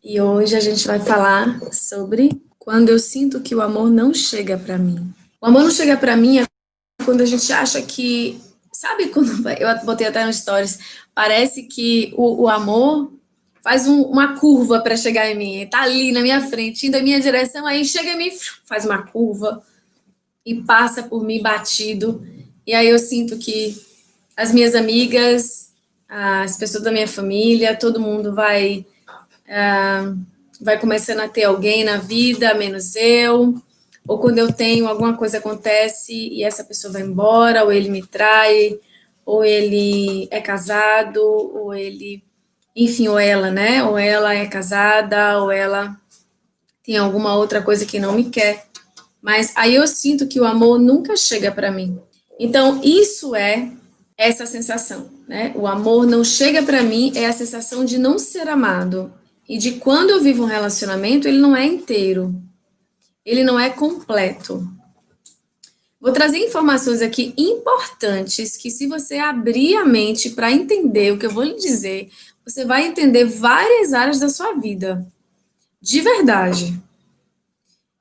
E hoje a gente vai falar sobre quando eu sinto que o amor não chega para mim. O amor não chega para mim é quando a gente acha que, sabe quando eu botei até nos stories, parece que o amor faz uma curva para chegar em mim, tá ali na minha frente, indo em minha direção, aí chega em mim, faz uma curva e passa por mim batido. E aí eu sinto que as minhas amigas, as pessoas da minha família, todo mundo vai começando a ter alguém na vida, menos eu, ou quando eu tenho, alguma coisa acontece e essa pessoa vai embora, ou ele me trai, ou ele é casado, ou ele, enfim, ou ela, né? Ou ela é casada, ou ela tem alguma outra coisa que não me quer. Mas aí eu sinto que o amor nunca chega para mim. Então, isso é essa sensação, né? O amor não chega para mim, é a sensação de não ser amado. E de quando eu vivo um relacionamento, ele não é inteiro, ele não é completo. Vou trazer informações aqui importantes que, se você abrir a mente para entender o que eu vou lhe dizer, você vai entender várias áreas da sua vida, de verdade.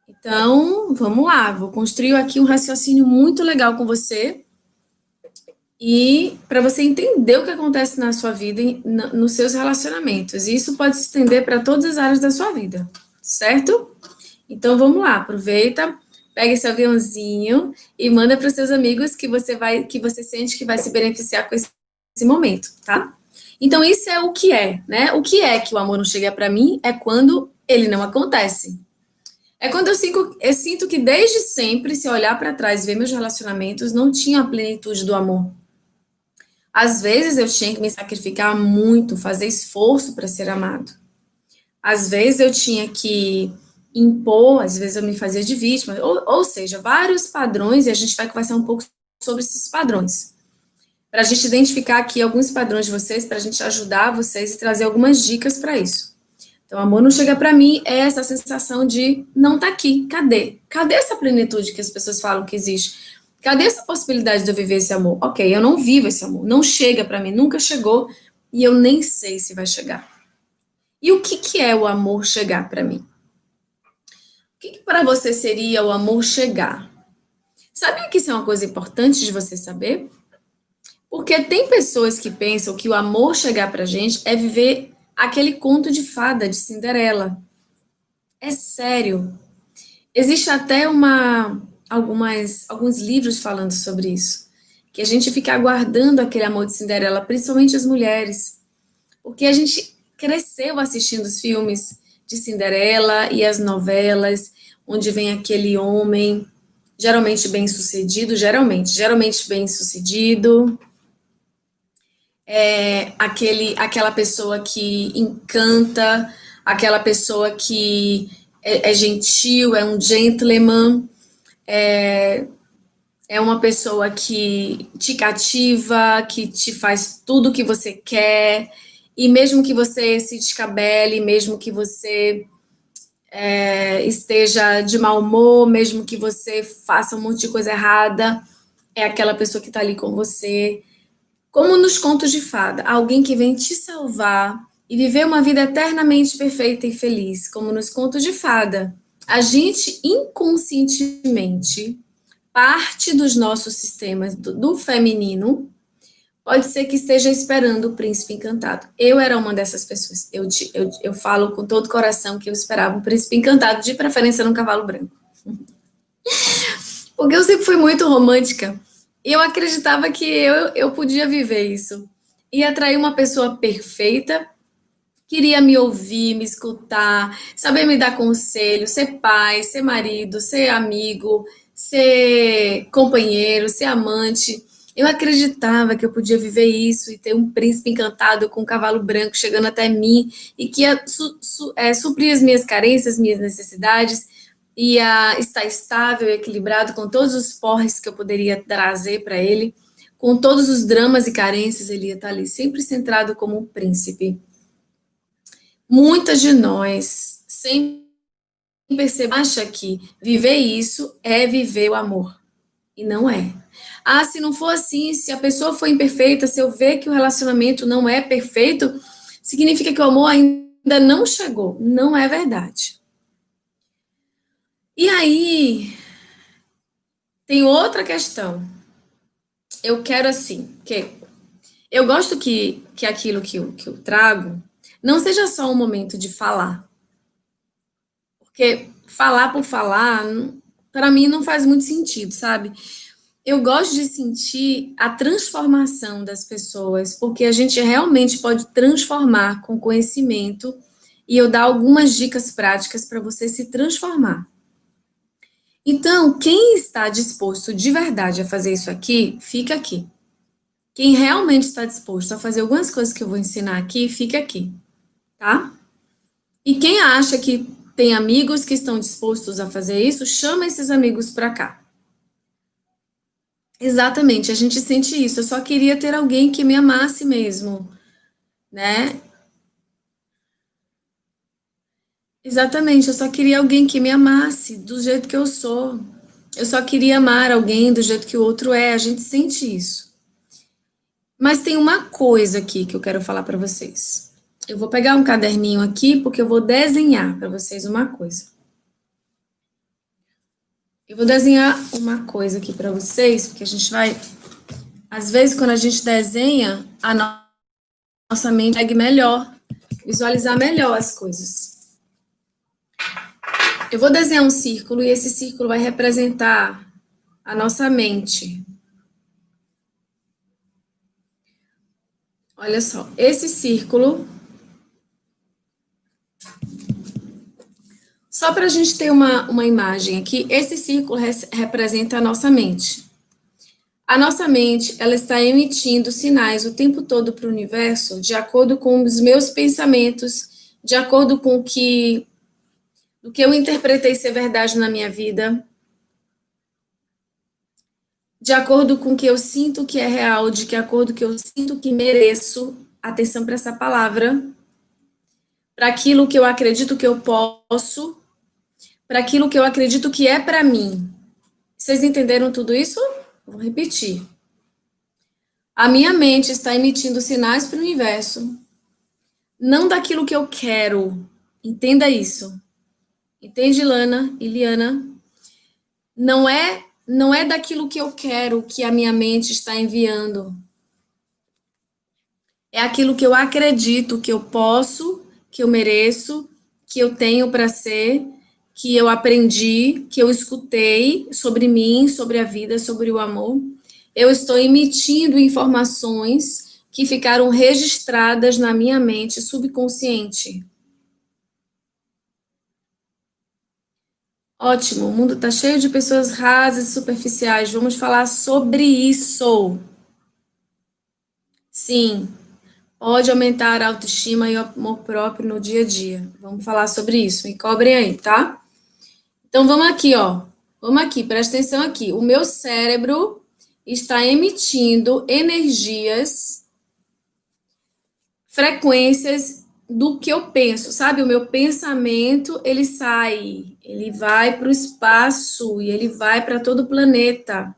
Então, vamos lá, vou construir aqui um raciocínio muito legal com você e para você entender o que acontece na sua vida, nos seus relacionamentos. E isso pode se estender para todas as áreas da sua vida, certo? Então vamos lá, aproveita, pega esse aviãozinho e manda para os seus amigos que você sente que vai se beneficiar com esse momento, tá? Então isso é o que é, né? O que é que o amor não chega para mim é quando ele não acontece. É quando eu sinto que desde sempre, se eu olhar para trás e ver meus relacionamentos, não tinha a plenitude do amor. Às vezes eu tinha que me sacrificar muito, fazer esforço para ser amado. Às vezes eu tinha que impor, às vezes eu me fazia de vítima, ou seja, vários padrões, e a gente vai conversar um pouco sobre esses padrões. Para a gente identificar aqui alguns padrões de vocês, para a gente ajudar vocês e trazer algumas dicas para isso. Então, amor não chega para mim é essa sensação de não tá aqui, cadê? Cadê essa plenitude que as pessoas falam que existe? Cadê essa possibilidade de eu viver esse amor? Ok, eu não vivo esse amor, não chega para mim, nunca chegou, e eu nem sei se vai chegar. E o que é o amor chegar para mim? O que para você seria o amor chegar? Sabia que isso é uma coisa importante de você saber? Porque tem pessoas que pensam que o amor chegar pra gente é viver aquele conto de fada de Cinderela. É sério. Existe até alguns livros falando sobre isso. Que a gente fica aguardando aquele amor de Cinderela, principalmente as mulheres. Porque a gente cresceu assistindo os filmes de Cinderela e as novelas, onde vem aquele homem, geralmente bem-sucedido, geralmente bem-sucedido, aquela pessoa que encanta, aquela pessoa que é gentil, é um gentleman, é, é uma pessoa que te cativa, que te faz tudo o que você quer, e mesmo que você se descabele, mesmo que você esteja de mau humor, mesmo que você faça um monte de coisa errada, é aquela pessoa que está ali com você. Como nos contos de fada, alguém que vem te salvar e viver uma vida eternamente perfeita e feliz, como nos contos de fada. A gente inconscientemente, parte dos nossos sistemas do feminino, pode ser que esteja esperando o príncipe encantado. Eu era uma dessas pessoas. Eu falo com todo o coração que eu esperava um príncipe encantado, de preferência num cavalo branco. Porque eu sempre fui muito romântica. E eu acreditava que eu podia viver isso. E atrair uma pessoa perfeita, queria me ouvir, me escutar, saber me dar conselho, ser pai, ser marido, ser amigo, ser companheiro, ser amante. Eu acreditava que eu podia viver isso e ter um príncipe encantado com um cavalo branco chegando até mim e que ia suprir as minhas carências, minhas necessidades, ia estar estável e equilibrado com todos os porres que eu poderia trazer para ele, com todos os dramas e carências, ele ia estar ali, sempre centrado como um príncipe. Muitas de nós, sem perceber, acha que viver isso é viver o amor. E não é. Ah, se não for assim, se a pessoa for imperfeita, se eu ver que o relacionamento não é perfeito, significa que o amor ainda ainda não chegou. Não é verdade. E aí, tem outra questão. Eu quero assim, que eu gosto que aquilo que eu trago não seja só um momento de falar. Porque falar por falar, para mim, não faz muito sentido, sabe? Eu gosto de sentir a transformação das pessoas, porque a gente realmente pode transformar com conhecimento e eu dar algumas dicas práticas para você se transformar. Então, quem está disposto de verdade a fazer isso aqui, fica aqui. Quem realmente está disposto a fazer algumas coisas que eu vou ensinar aqui, fica aqui, tá? E quem acha que tem amigos que estão dispostos a fazer isso, chama esses amigos para cá. Exatamente, a gente sente isso. Eu só queria ter alguém que me amasse mesmo, né? Exatamente, eu só queria alguém que me amasse do jeito que eu sou. Eu só queria amar alguém do jeito que o outro é. A gente sente isso. Mas tem uma coisa aqui que eu quero falar para vocês. Eu vou pegar um caderninho aqui porque eu vou desenhar para vocês uma coisa. Eu vou desenhar uma coisa aqui para vocês, porque a gente vai. Às vezes, quando a gente desenha, a nossa mente consegue melhor, visualizar melhor as coisas. Eu vou desenhar um círculo e esse círculo vai representar a nossa mente. Olha só, esse círculo. Só para a gente ter uma imagem aqui, esse círculo representa a nossa mente. A nossa mente, ela está emitindo sinais o tempo todo para o universo, de acordo com os meus pensamentos, de acordo com o que eu interpretei ser verdade na minha vida, de acordo com o que eu sinto que é real, de acordo com o que eu sinto que mereço, atenção para essa palavra, para aquilo que eu acredito que eu posso, para aquilo que eu acredito que é para mim. Vocês entenderam tudo isso? Vou repetir. A minha mente está emitindo sinais para o universo, não daquilo que eu quero. Entenda isso. Entende, Lana e Liana? Não é daquilo que eu quero que a minha mente está enviando. É aquilo que eu acredito que eu posso, que eu mereço, que eu tenho para ser, que eu aprendi, que eu escutei sobre mim, sobre a vida, sobre o amor. Eu estou emitindo informações que ficaram registradas na minha mente subconsciente. Ótimo, o mundo está cheio de pessoas rasas e superficiais. Vamos falar sobre isso. Sim, pode aumentar a autoestima e o amor próprio no dia a dia. Vamos falar sobre isso. Me cobrem aí, tá? Então vamos aqui, ó. Vamos aqui, presta atenção aqui. O meu cérebro está emitindo energias, frequências do que eu penso, sabe? O meu pensamento, ele sai, ele vai para o espaço e ele vai para todo o planeta.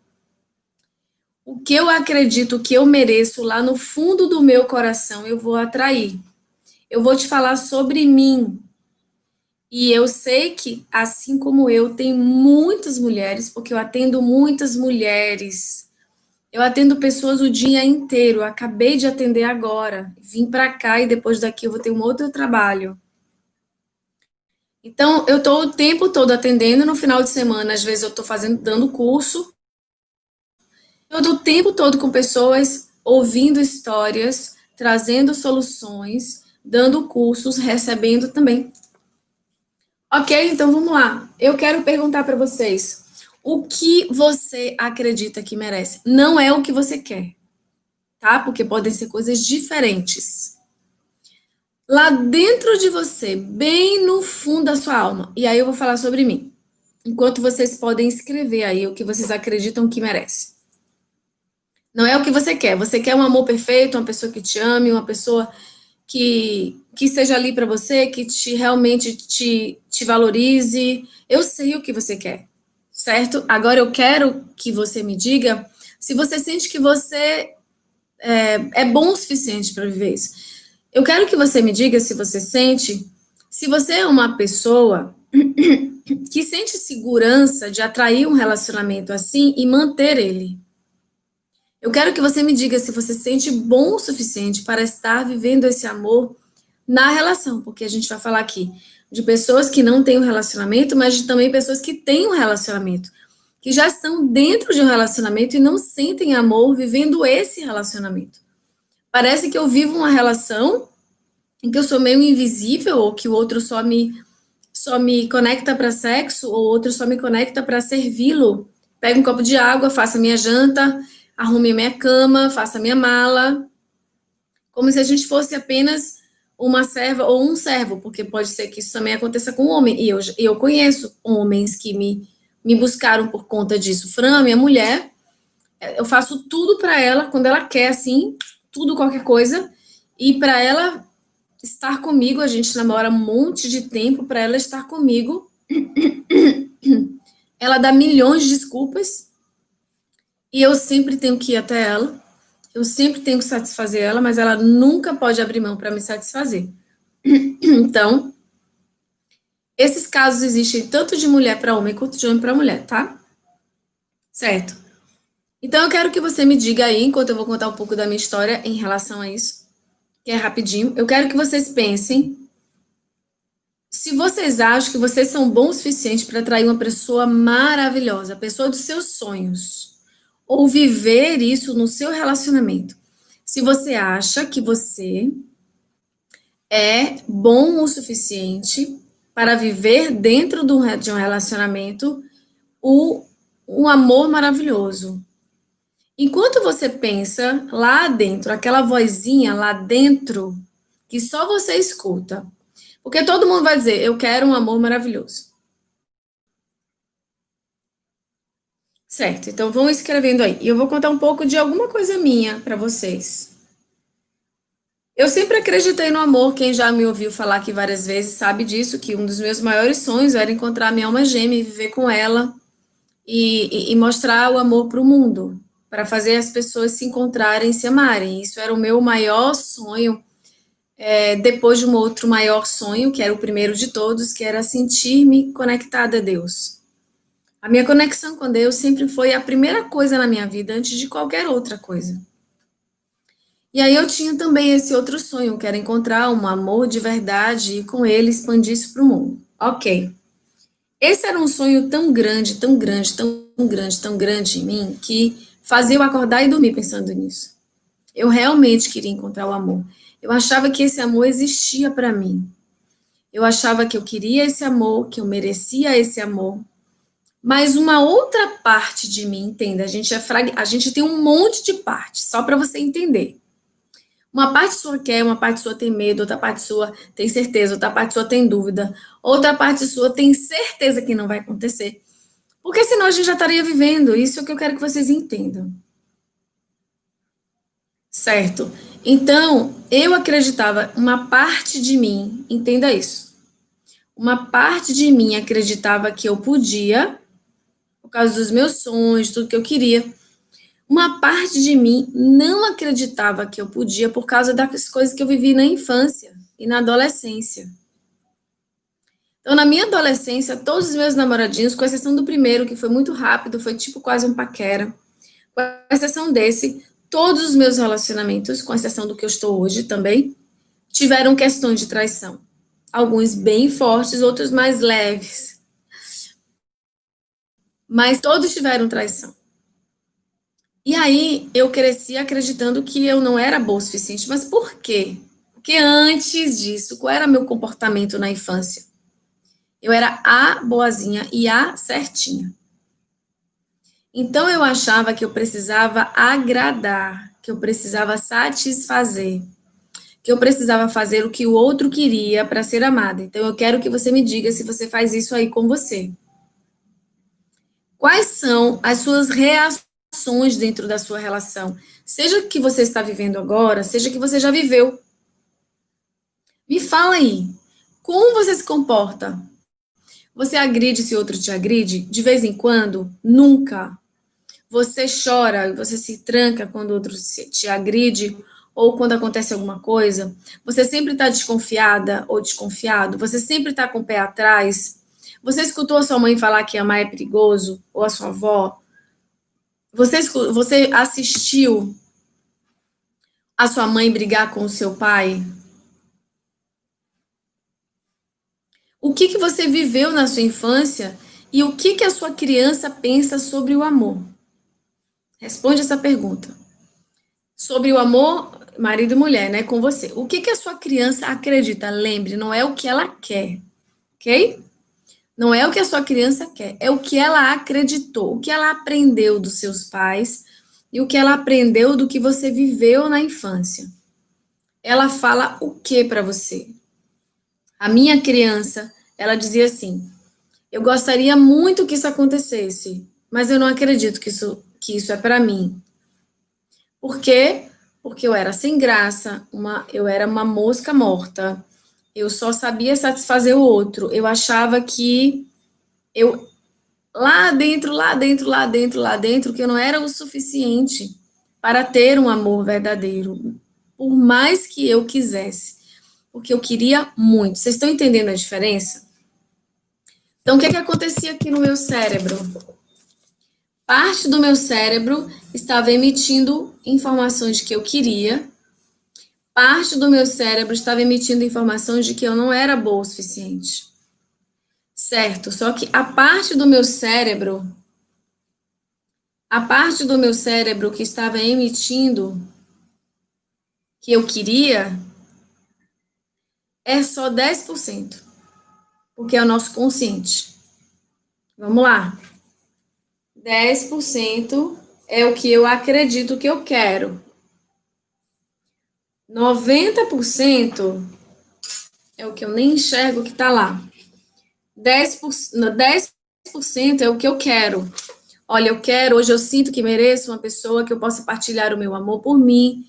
O que eu acredito que eu mereço lá no fundo do meu coração, eu vou atrair. Eu vou te falar sobre mim. E eu sei que, assim como eu, tem muitas mulheres, porque eu atendo muitas mulheres. Eu atendo pessoas o dia inteiro. Eu acabei de atender agora. Vim para cá e depois daqui eu vou ter um outro trabalho. Então, eu estou o tempo todo atendendo. No final de semana, às vezes eu estou dando curso. Eu estou o tempo todo com pessoas, ouvindo histórias, trazendo soluções, dando cursos, recebendo também. Ok, então vamos lá. Eu quero perguntar para vocês: o que você acredita que merece? Não é o que você quer, tá? Porque podem ser coisas diferentes. Lá dentro de você, bem no fundo da sua alma. E aí eu vou falar sobre mim. Enquanto vocês podem escrever aí o que vocês acreditam que merece. Não é o que você quer. Você quer um amor perfeito, uma pessoa que te ame, uma pessoa que esteja ali para você, que realmente te valorize. Eu sei o que você quer, certo? Agora eu quero que você me diga se você sente que você é bom o suficiente para viver isso. Eu quero que você me diga se você sente, se você é uma pessoa que sente segurança de atrair um relacionamento assim e manter ele. Eu quero que você me diga se você se sente bom o suficiente para estar vivendo esse amor na relação, porque a gente vai falar aqui de pessoas que não têm um relacionamento, mas de também pessoas que têm um relacionamento, que já estão dentro de um relacionamento e não sentem amor vivendo esse relacionamento. Parece que eu vivo uma relação em que eu sou meio invisível, ou que o outro só me conecta para sexo, ou o outro só me conecta para servi-lo. Pega um copo de água, faça minha janta, arrume minha cama, faça minha mala, como se a gente fosse apenas uma serva ou um servo, porque pode ser que isso também aconteça com o homem. E eu conheço homens que me buscaram por conta disso. Fran, minha mulher, eu faço tudo para ela quando ela quer, assim, tudo, qualquer coisa. E para ela estar comigo, a gente namora um monte de tempo, para ela estar comigo, ela dá milhões de desculpas e eu sempre tenho que ir até ela. Eu sempre tenho que satisfazer ela, mas ela nunca pode abrir mão para me satisfazer. Então, esses casos existem tanto de mulher para homem quanto de homem para mulher, tá? Certo. Então, eu quero que você me diga aí, enquanto eu vou contar um pouco da minha história em relação a isso, que é rapidinho. Eu quero que vocês pensem se vocês acham que vocês são bons o suficiente para atrair uma pessoa maravilhosa, a pessoa dos seus sonhos, ou viver isso no seu relacionamento. Se você acha que você é bom o suficiente para viver dentro de um relacionamento um amor maravilhoso. Enquanto você pensa lá dentro, aquela vozinha lá dentro, que só você escuta, porque todo mundo vai dizer, eu quero um amor maravilhoso. Certo, então vão escrevendo aí. E eu vou contar um pouco de alguma coisa minha para vocês. Eu sempre acreditei no amor, quem já me ouviu falar aqui várias vezes sabe disso, que um dos meus maiores sonhos era encontrar minha alma gêmea e viver com ela e mostrar o amor para o mundo, para fazer as pessoas se encontrarem, se amarem. Isso era o meu maior sonho, depois de um outro maior sonho, que era o primeiro de todos, que era sentir-me conectada a Deus. A minha conexão com Deus sempre foi a primeira coisa na minha vida, antes de qualquer outra coisa. E aí eu tinha também esse outro sonho, que era encontrar um amor de verdade e com ele expandir isso para o mundo. Ok. Esse era um sonho tão grande, tão grande, tão grande, tão grande em mim, que fazia eu acordar e dormir pensando nisso. Eu realmente queria encontrar o amor. Eu achava que esse amor existia para mim. Eu achava que eu queria esse amor, que eu merecia esse amor. Mas uma outra parte de mim, entenda, a gente tem um monte de partes, só para você entender. Uma parte sua quer, uma parte sua tem medo, outra parte sua tem certeza, outra parte sua tem dúvida, outra parte sua tem certeza que não vai acontecer. Porque senão a gente já estaria vivendo. Isso é o que eu quero que vocês entendam. Certo? Então, eu acreditava, uma parte de mim, entenda isso. Uma parte de mim acreditava que eu podia, por causa dos meus sonhos, tudo que eu queria. Uma parte de mim não acreditava que eu podia por causa das coisas que eu vivi na infância e na adolescência. Então, na minha adolescência, todos os meus namoradinhos, com exceção do primeiro, que foi muito rápido, foi tipo quase um paquera, com exceção desse, todos os meus relacionamentos, com exceção do que eu estou hoje também, tiveram questões de traição. Alguns bem fortes, outros mais leves. Mas todos tiveram traição. E aí eu cresci acreditando que eu não era boa o suficiente. Mas por quê? Porque antes disso, qual era meu comportamento na infância? Eu era a boazinha e a certinha. Então eu achava que eu precisava agradar, que eu precisava satisfazer, que eu precisava fazer o que o outro queria para ser amada. Então eu quero que você me diga se você faz isso aí com você. Quais são as suas reações dentro da sua relação? Seja que você está vivendo agora, seja que você já viveu. Me fala aí, como você se comporta? Você agride se outro te agride? De vez em quando? Nunca. Você chora, você se tranca quando outro te agride? ou quando acontece alguma coisa, você sempre está desconfiada ou desconfiado, você sempre está com o pé atrás, você escutou a sua mãe falar que amar é perigoso, ou a sua avó, você assistiu a sua mãe brigar com o seu pai? O que que você viveu na sua infância e o que que a sua criança pensa sobre o amor? Responde essa pergunta. Sobre o amor, marido e mulher, né, com você. O que que a sua criança acredita? Lembre, não é o que ela quer, ok? Não é o que a sua criança quer, é o que ela acreditou, o que ela aprendeu dos seus pais e o que ela aprendeu do que você viveu na infância. Ela fala o que para você? A minha criança, ela dizia assim: eu gostaria muito que isso acontecesse, mas eu não acredito que isso é para mim. Por quê? Porque eu era sem graça, eu era uma mosca morta. Eu só sabia satisfazer o outro. Eu achava que eu lá dentro, lá dentro, lá dentro, lá dentro, que eu não era o suficiente para ter um amor verdadeiro, por mais que eu quisesse, porque eu queria muito. Vocês estão entendendo a diferença? Então, o que é que acontecia aqui no meu cérebro? Parte do meu cérebro estava emitindo informações de que eu queria, parte do meu cérebro estava emitindo informações de que eu não era boa o suficiente. Certo? Só que a parte do meu cérebro que estava emitindo que eu queria é só 10%, porque é o nosso consciente. Vamos lá. 10% é o que eu acredito que eu quero. 90% é o que eu nem enxergo que está lá. 10% é o que eu quero. Olha, eu quero, hoje eu sinto que mereço uma pessoa que eu possa partilhar o meu amor por mim,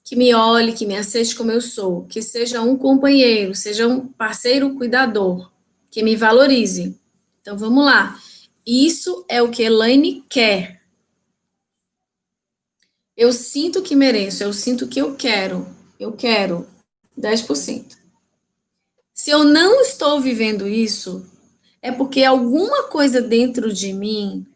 que me olhe, que me aceite como eu sou, que seja um companheiro, seja um parceiro cuidador, que me valorize. Então vamos lá. Isso é o que Elaine quer. Eu sinto que mereço, eu sinto que eu quero. Eu quero 10%. Se eu não estou vivendo isso, é porque alguma coisa dentro de mim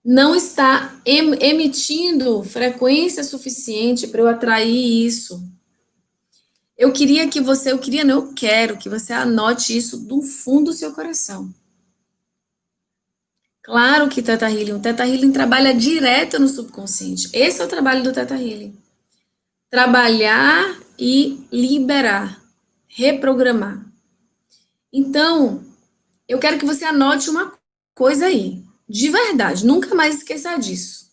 não está emitindo frequência suficiente para eu atrair isso. Eu quero que você anote isso do fundo do seu coração. Claro que o Theta Healing trabalha direto no subconsciente. Esse é o trabalho do Theta Healing. Trabalhar e liberar, reprogramar. Então, eu quero que você anote uma coisa aí, de verdade, nunca mais esqueça disso.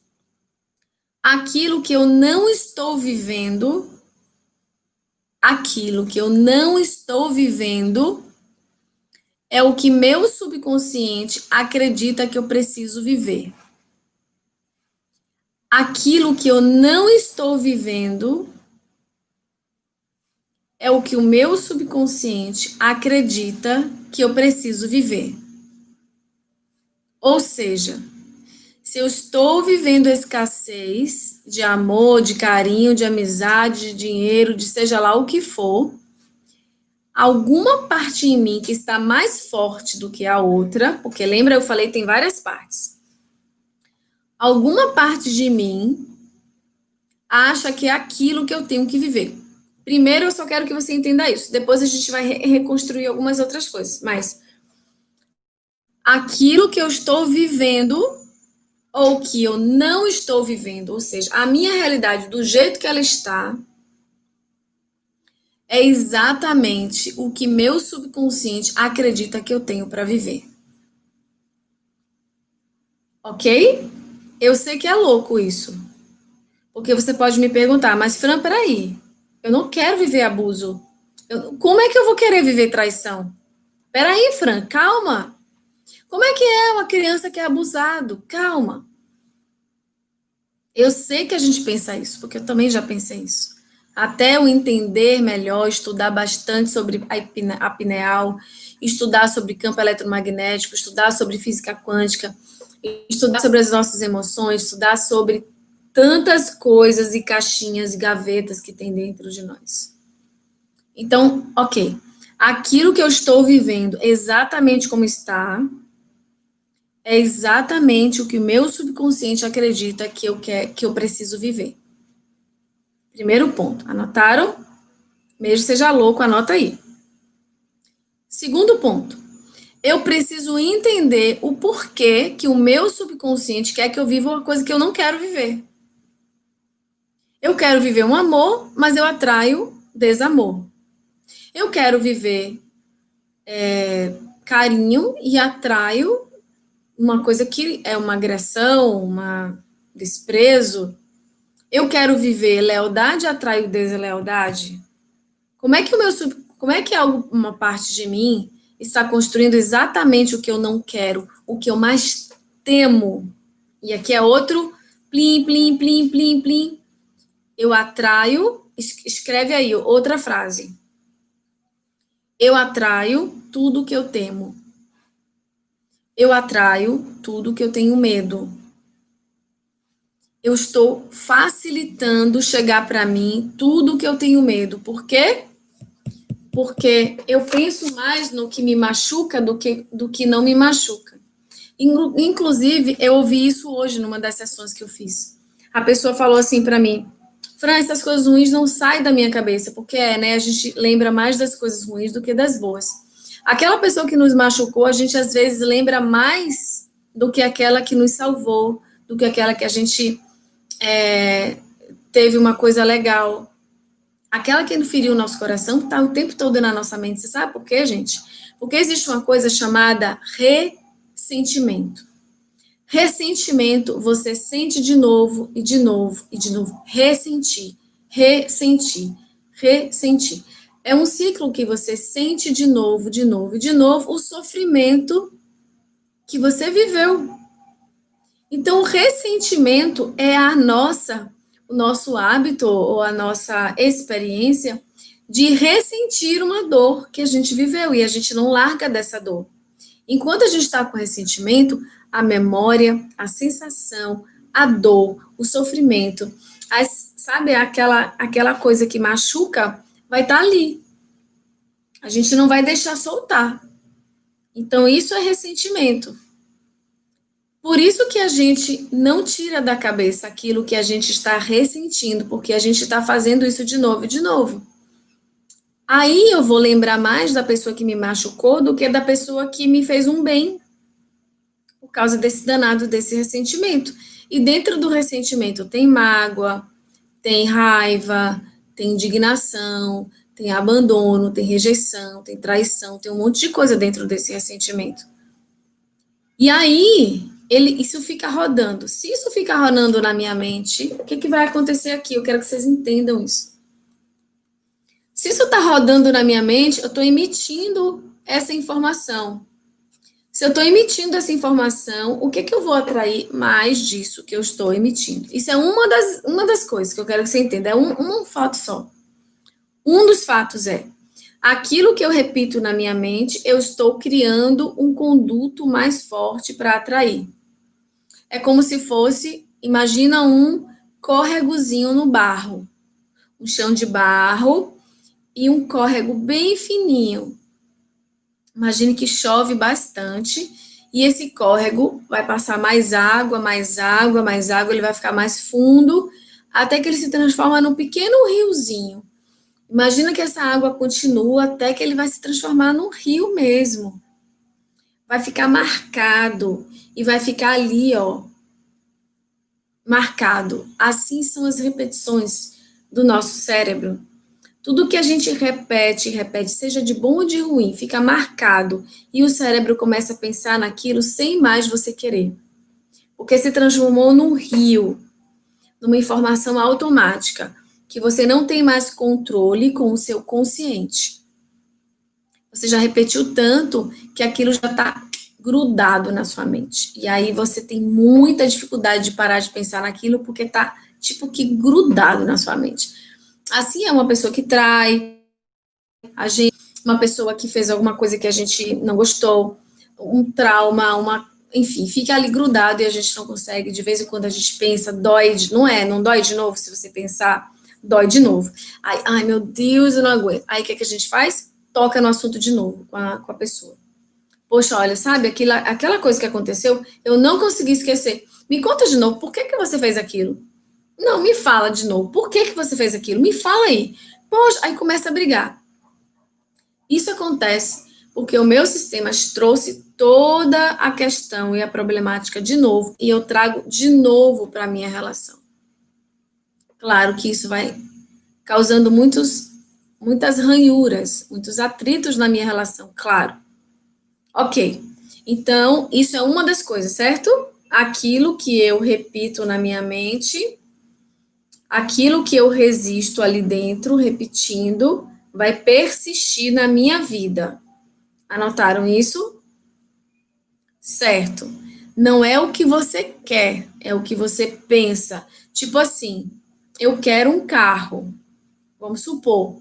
Aquilo que eu não estou vivendo, é o que meu subconsciente acredita que eu preciso viver. Aquilo que eu não estou vivendo é o que o meu subconsciente acredita que eu preciso viver. Ou seja, se eu estou vivendo escassez de amor, de carinho, de amizade, de dinheiro, de seja lá o que for, alguma parte em mim que está mais forte do que a outra, porque lembra, eu falei, tem várias partes. Alguma parte de mim acha que é aquilo que eu tenho que viver. Primeiro, eu só quero que você entenda isso. Depois a gente vai reconstruir algumas outras coisas. Mas aquilo que eu estou vivendo ou que eu não estou vivendo, ou seja, a minha realidade do jeito que ela está, é exatamente o que meu subconsciente acredita que eu tenho para viver. Ok? Eu sei que é louco isso. Porque você pode me perguntar, mas Fran, peraí, eu não quero viver abuso. Como é que eu vou querer viver traição? Peraí, Fran, calma. Como é que é uma criança que é abusado? Calma. Eu sei que a gente pensa isso, porque eu também já pensei isso. Até eu entender melhor, estudar bastante sobre a pineal, estudar sobre campo eletromagnético, estudar sobre física quântica, estudar sobre as nossas emoções, estudar sobre tantas coisas e caixinhas e gavetas que tem dentro de nós. Então, ok, aquilo que eu estou vivendo exatamente como está, é exatamente o que o meu subconsciente acredita que eu preciso viver. Primeiro ponto, anotaram? Mesmo seja louco, anota aí. Segundo ponto, eu preciso entender o porquê que o meu subconsciente quer que eu viva uma coisa que eu não quero viver. Eu quero viver um amor, mas eu atraio desamor. Eu quero viver carinho e atraio uma coisa que é uma agressão, um desprezo. Eu quero viver lealdade e atraio deslealdade. Como é que uma parte de mim está construindo exatamente o que eu não quero, o que eu mais temo? E aqui é outro plim, plim, plim, plim, plim. Eu atraio, escreve aí outra frase. Eu atraio tudo que eu temo. Eu atraio tudo que eu tenho medo. Eu estou facilitando chegar para mim tudo que eu tenho medo. Por quê? Porque eu penso mais no que me machuca do que não me machuca. Inclusive, eu ouvi isso hoje numa das sessões que eu fiz. A pessoa falou assim para mim: Fran, essas coisas ruins não saem da minha cabeça, porque né, a gente lembra mais das coisas ruins do que das boas. Aquela pessoa que nos machucou, a gente às vezes lembra mais do que aquela que nos salvou, do que aquela que a gente teve uma coisa legal. Aquela que feriu o nosso coração está o tempo todo na nossa mente. Você sabe por quê, gente? Porque existe uma coisa chamada ressentimento. Ressentimento, você sente de novo e de novo e de novo. Ressentir, ressentir, ressentir. É um ciclo que você sente de novo, de novo e de novo o sofrimento que você viveu. Então, o ressentimento é o nosso hábito ou a nossa experiência de ressentir uma dor que a gente viveu e a gente não larga dessa dor. Enquanto a gente está com ressentimento, a memória, a sensação, a dor, o sofrimento, sabe, aquela coisa que machuca, vai estar ali. A gente não vai deixar soltar. Então, isso é ressentimento. Por isso que a gente não tira da cabeça aquilo que a gente está ressentindo, porque a gente está fazendo isso de novo e de novo. Aí eu vou lembrar mais da pessoa que me machucou do que da pessoa que me fez um bem, por causa desse danado, desse ressentimento. E dentro do ressentimento tem mágoa, tem raiva, tem indignação, tem abandono, tem rejeição, tem traição, tem um monte de coisa dentro desse ressentimento. E aí, isso fica rodando. Se isso fica rodando na minha mente, o que vai acontecer aqui? Eu quero que vocês entendam isso. Se isso está rodando na minha mente, eu estou emitindo essa informação. Se eu estou emitindo essa informação, o que eu vou atrair mais disso que eu estou emitindo? Isso é uma das coisas que eu quero que você entenda. É um fato só. Um dos fatos é aquilo que eu repito na minha mente, eu estou criando um conduto mais forte para atrair. É como se fosse, imagina um córregozinho no barro. Um chão de barro e um córrego bem fininho. Imagine que chove bastante e esse córrego vai passar mais água, mais água, mais água, ele vai ficar mais fundo, até que ele se transforma num pequeno riozinho. Imagina que essa água continua até que ele vai se transformar num rio mesmo. Vai ficar marcado e vai ficar ali, ó, marcado. Assim são as repetições do nosso cérebro. Tudo que a gente repete, seja de bom ou de ruim, fica marcado e o cérebro começa a pensar naquilo sem mais você querer. Porque se transformou num rio, numa informação automática, que você não tem mais controle com o seu consciente. Você já repetiu tanto que aquilo já está grudado na sua mente. E aí você tem muita dificuldade de parar de pensar naquilo porque está tipo que grudado na sua mente. Assim é uma pessoa que trai a gente, uma pessoa que fez alguma coisa que a gente não gostou, um trauma, enfim, fica ali grudado e a gente não consegue, de vez em quando a gente pensa, dói, não dói de novo, se você pensar, dói de novo. Ai, meu Deus, eu não aguento. Aí o que, é que a gente faz? Toca no assunto de novo com a pessoa. Poxa, olha, sabe, aquela coisa que aconteceu, eu não consegui esquecer. Me conta de novo, por que, que você fez aquilo? Não, me fala de novo, por que, que você fez aquilo? Me fala aí. Poxa, aí começa a brigar. Isso acontece porque o meu sistema trouxe toda a questão e a problemática de novo, e eu trago de novo para a minha relação. Claro que isso vai causando muitas ranhuras, muitos atritos na minha relação, claro. Ok, então isso é uma das coisas, certo? Aquilo que eu repito na minha mente, aquilo que eu resisto ali dentro, repetindo, vai persistir na minha vida. Anotaram isso? Certo. Não é o que você quer, é o que você pensa. Tipo assim, eu quero um carro, vamos supor,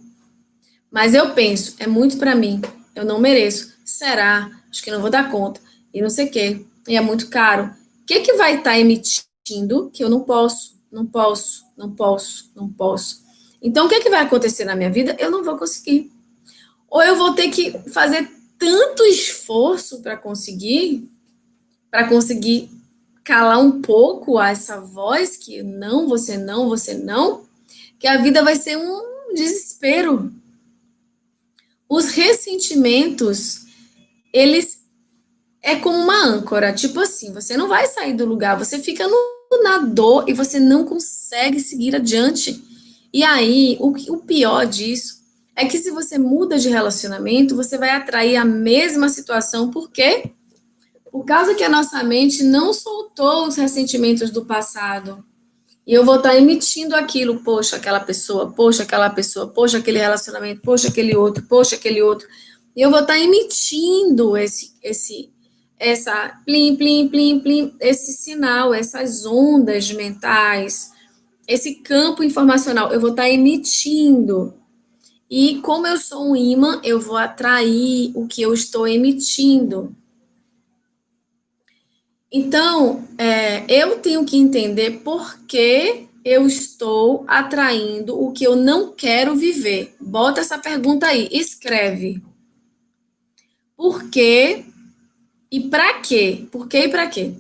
mas eu penso, é muito para mim, eu não mereço. Será? Acho que não vou dar conta. E não sei o quê. E é muito caro. O que que vai estar emitindo que eu não posso, não posso, não posso, não posso? Então, o que que vai acontecer na minha vida? Eu não vou conseguir. Ou eu vou ter que fazer tanto esforço para conseguir calar um pouco essa voz que não, você não, que a vida vai ser um desespero. Os ressentimentos, eles é como uma âncora, tipo assim, você não vai sair do lugar, você fica na dor e você não consegue seguir adiante. E aí, o pior disso é que se você muda de relacionamento, você vai atrair a mesma situação, por quê? Por causa que a nossa mente não soltou os ressentimentos do passado. E eu vou estar emitindo aquilo, poxa, aquela pessoa, poxa, aquela pessoa, poxa, aquele relacionamento, poxa, aquele outro, poxa, aquele outro. E eu vou estar emitindo essa plim, plim, plim, plim, esse sinal, essas ondas mentais, esse campo informacional, eu vou estar emitindo. E como eu sou um imã, eu vou atrair o que eu estou emitindo. Então, eu tenho que entender por que eu estou atraindo o que eu não quero viver. Bota essa pergunta aí, escreve. Por quê e para quê? Por quê e para quê?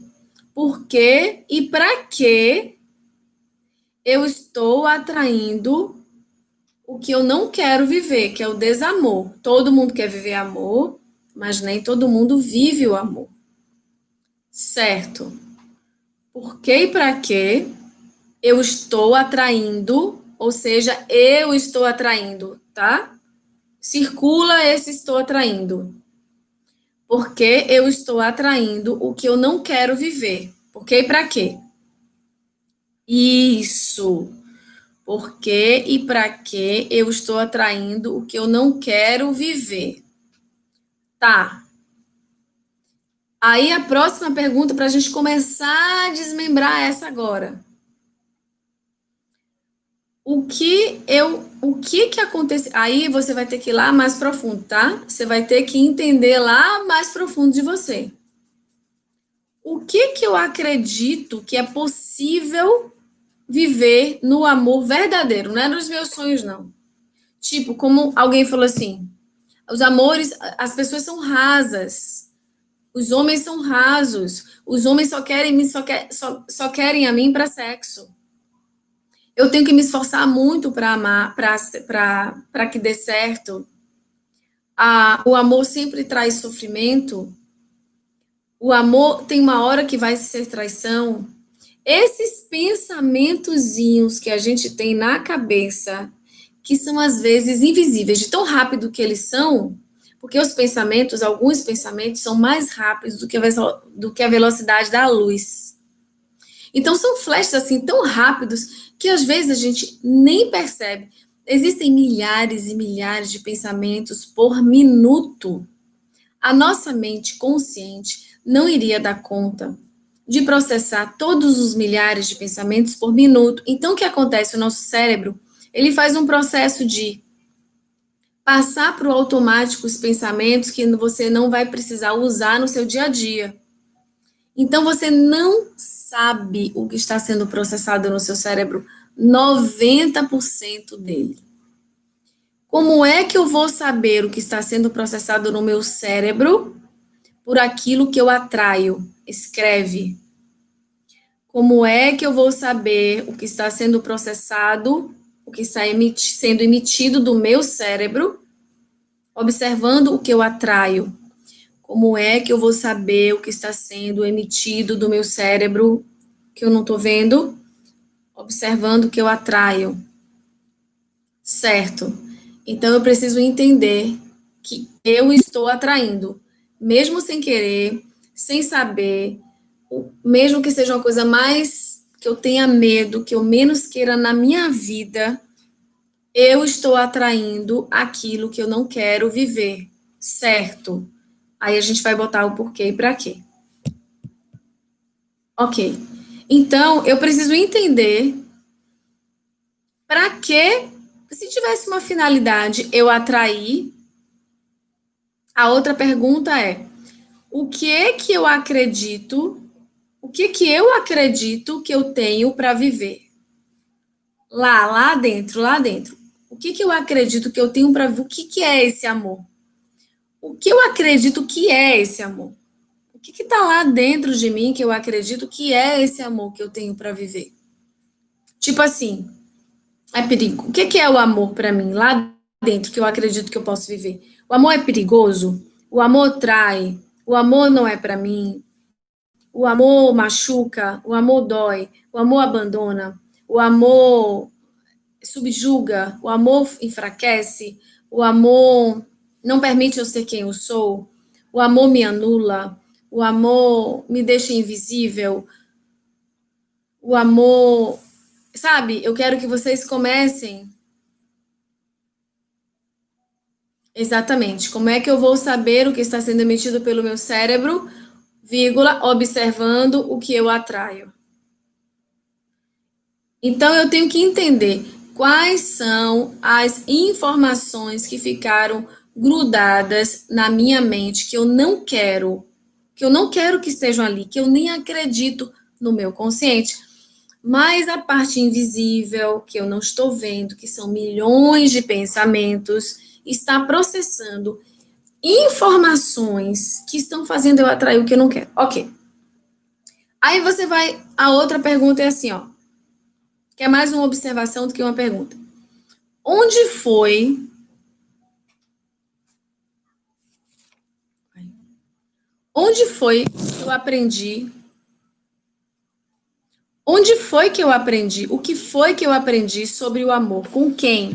Por quê e para quê eu estou atraindo o que eu não quero viver, que é o desamor. Todo mundo quer viver amor, mas nem todo mundo vive o amor. Certo? Por quê e para quê eu estou atraindo, ou seja, eu estou atraindo, tá? Circula esse estou atraindo. Porque eu estou atraindo o que eu não quero viver. Por quê e para quê? Isso. Por quê e para quê eu estou atraindo o que eu não quero viver? Tá. Aí a próxima pergunta para a gente começar a desmembrar essa agora. O que acontece? Aí você vai ter que ir lá mais profundo, tá? Você vai ter que entender lá mais profundo de você. O que eu acredito que é possível viver no amor verdadeiro, não é nos meus sonhos, não. Tipo, como alguém falou assim, os amores, as pessoas são rasas, os homens são rasos, os homens só querem a mim para sexo. Eu tenho que me esforçar muito para amar, para que dê certo. O amor sempre traz sofrimento. O amor tem uma hora que vai ser traição. Esses pensamentozinhos que a gente tem na cabeça, que são às vezes invisíveis, de tão rápido que eles são, porque alguns pensamentos são mais rápidos do que a velocidade da luz. Então são flashes assim tão rápidos que às vezes a gente nem percebe. Existem milhares e milhares de pensamentos por minuto. A nossa mente consciente não iria dar conta de processar todos os milhares de pensamentos por minuto. Então, o que acontece? O nosso cérebro, ele faz um processo de passar para o automático os pensamentos que você não vai precisar usar no seu dia a dia. Então, você não sabe o que está sendo processado no seu cérebro, 90% dele. Como é que eu vou saber o que está sendo processado no meu cérebro? Por aquilo que eu atraio. Escreve. Como é que eu vou saber o que está sendo processado, o que está sendo emitido do meu cérebro, observando o que eu atraio? Como é que eu vou saber o que está sendo emitido do meu cérebro, que eu não estou vendo? Observando o que eu atraio. Certo. Então eu preciso entender que eu estou atraindo, mesmo sem querer, sem saber, mesmo que seja uma coisa mais que eu tenha medo, que eu menos queira na minha vida, eu estou atraindo aquilo que eu não quero viver, certo? Aí a gente vai botar o porquê e para quê. Ok. Então, eu preciso entender para que, se tivesse uma finalidade, eu atrair. A outra pergunta é: o que é que eu acredito? O que que eu acredito que eu tenho para viver? Lá dentro, lá dentro. O que que eu acredito que eu tenho para viver? O que que é esse amor? O que eu acredito que é esse amor? O que está lá dentro de mim que eu acredito que é esse amor que eu tenho para viver? Tipo assim, é perigo. O que que é o amor para mim lá dentro que eu acredito que eu posso viver? O amor é perigoso? O amor trai? O amor não é para mim? O amor machuca? O amor dói? O amor abandona? O amor subjuga? O amor enfraquece? O amor não permite eu ser quem eu sou? O amor me anula? O amor me deixa invisível? O amor, sabe? Eu quero que vocês comecem. Exatamente. Como é que eu vou saber o que está sendo emitido pelo meu cérebro, vírgula, observando o que eu atraio? Então, eu tenho que entender quais são as informações que ficaram grudadas na minha mente, que eu não quero que estejam ali, que eu nem acredito no meu consciente. Mas a parte invisível, que eu não estou vendo, que são milhões de pensamentos, está processando informações que estão fazendo eu atrair o que eu não quero. Ok. Aí você vai. A outra pergunta é assim, ó. Que é mais uma observação do que uma pergunta. Onde foi. Onde foi que eu aprendi? Onde foi que eu aprendi? O que foi que eu aprendi sobre o amor? Com quem?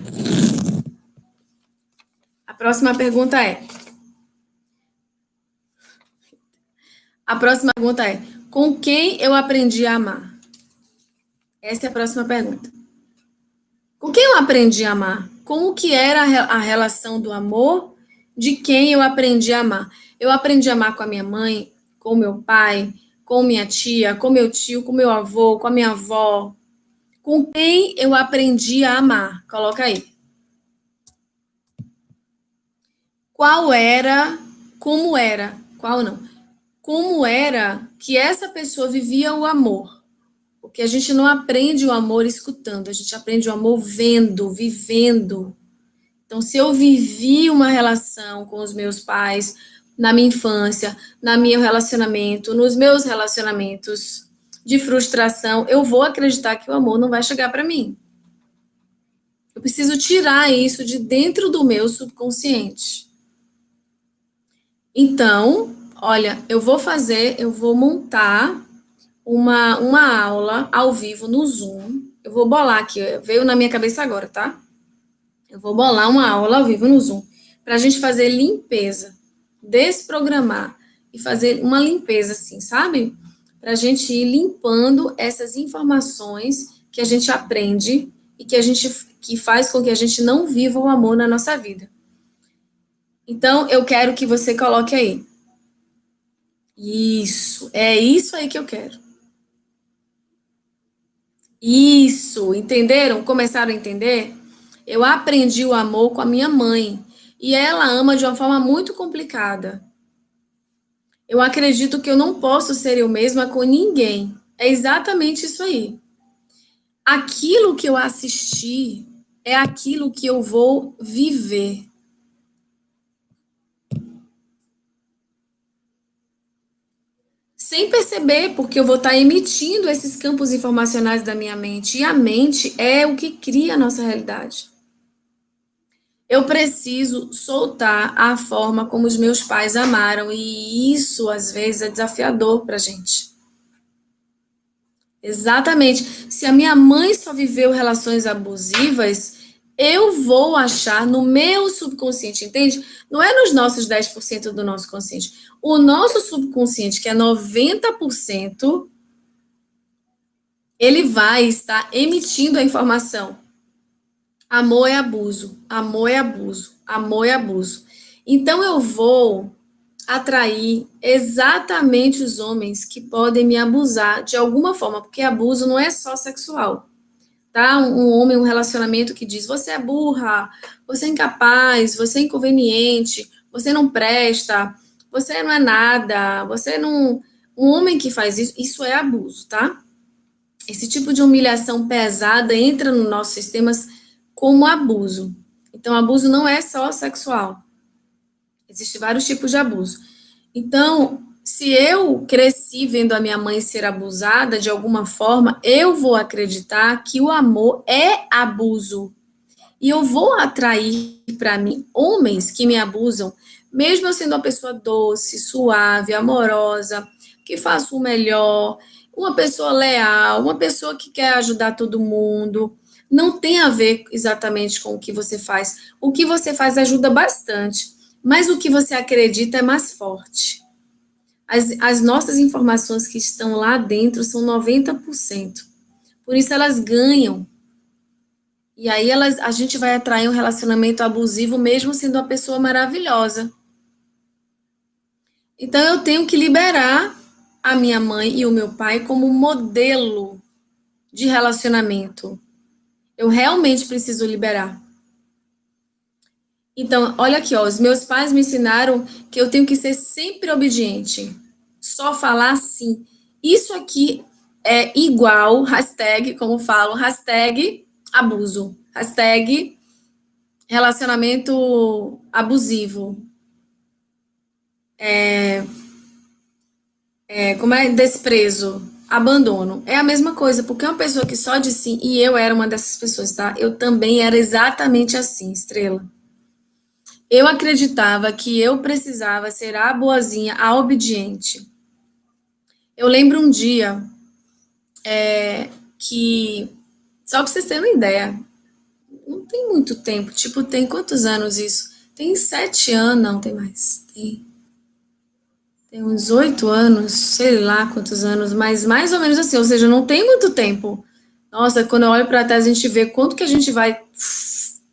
A próxima pergunta é. A próxima pergunta é: com quem eu aprendi a amar? Essa é a próxima pergunta. Com quem eu aprendi a amar? Como que era a relação do amor de quem eu aprendi a amar? Eu aprendi a amar com a minha mãe, com o meu pai, com minha tia, com meu tio, com meu avô, com a minha avó. Com quem eu aprendi a amar? Coloca aí. Qual era, como era, qual não? Como era que essa pessoa vivia o amor? Porque a gente não aprende o amor escutando, a gente aprende o amor vendo, vivendo. Então, se eu vivi uma relação com os meus pais na minha infância, no meu relacionamento, nos meus relacionamentos de frustração, eu vou acreditar que o amor não vai chegar para mim. Eu preciso tirar isso de dentro do meu subconsciente. Então, olha, eu vou montar uma aula ao vivo no Zoom. Eu vou bolar aqui, veio na minha cabeça agora, tá? Eu vou bolar uma aula ao vivo no Zoom para a gente fazer limpeza, desprogramar e fazer uma limpeza, assim, sabe? Para a gente ir limpando essas informações que a gente aprende e que faz com que a gente não viva o amor na nossa vida. Então, eu quero que você coloque aí. Isso, é isso aí que eu quero. Isso, entenderam? Começaram a entender? Eu aprendi o amor com a minha mãe. E ela ama de uma forma muito complicada. Eu acredito que eu não posso ser eu mesma com ninguém. É exatamente isso aí. Aquilo que eu assisti é aquilo que eu vou viver. Sem perceber, porque eu vou estar emitindo esses campos informacionais da minha mente. E a mente é o que cria a nossa realidade. Eu preciso soltar a forma como os meus pais amaram, e isso às vezes é desafiador para a gente. Exatamente. Se a minha mãe só viveu relações abusivas, eu vou achar no meu subconsciente, entende? Não é nos nossos 10% do nosso consciente. O nosso subconsciente, que é 90%, ele vai estar emitindo a informação. Amor é abuso, amor é abuso, amor é abuso. Então eu vou atrair exatamente os homens que podem me abusar de alguma forma, porque abuso não é só sexual, tá? Um homem, um relacionamento que diz: você é burra, você é incapaz, você é inconveniente, você não presta, você não é nada, você não. Um homem que faz isso, isso é abuso, tá? Esse tipo de humilhação pesada entra no nosso sistema como abuso. Então, abuso não é só sexual. Existem vários tipos de abuso. Então, se eu cresci vendo a minha mãe ser abusada de alguma forma, eu vou acreditar que o amor é abuso. E eu vou atrair para mim homens que me abusam, mesmo eu sendo uma pessoa doce, suave, amorosa, que faço o melhor, uma pessoa leal, uma pessoa que quer ajudar todo mundo. Não tem a ver exatamente com o que você faz. O que você faz ajuda bastante, mas o que você acredita é mais forte. As nossas informações que estão lá dentro são 90%. Por isso elas ganham. E aí a gente vai atrair um relacionamento abusivo mesmo sendo uma pessoa maravilhosa. Então eu tenho que liberar a minha mãe e o meu pai como modelo de relacionamento. Eu realmente preciso liberar. Então, olha aqui, ó, os meus pais me ensinaram que eu tenho que ser sempre obediente. Só falar sim. Isso aqui é igual, hashtag, como falo, hashtag abuso, hashtag relacionamento abusivo. Como é desprezo, abandono. É a mesma coisa, porque uma pessoa que só diz sim, e eu era uma dessas pessoas, tá? Eu também era exatamente assim, Estrela. Eu acreditava que eu precisava ser a boazinha, a obediente. Eu lembro um dia que, só pra vocês terem uma ideia, não tem muito tempo, tipo, tem quantos anos isso? Tem 7 anos, não, tem mais. Tem uns 8 anos, sei lá quantos anos, mas mais ou menos assim, ou seja, não tem muito tempo. Nossa, quando eu olho para trás, a gente vê quanto que a gente vai,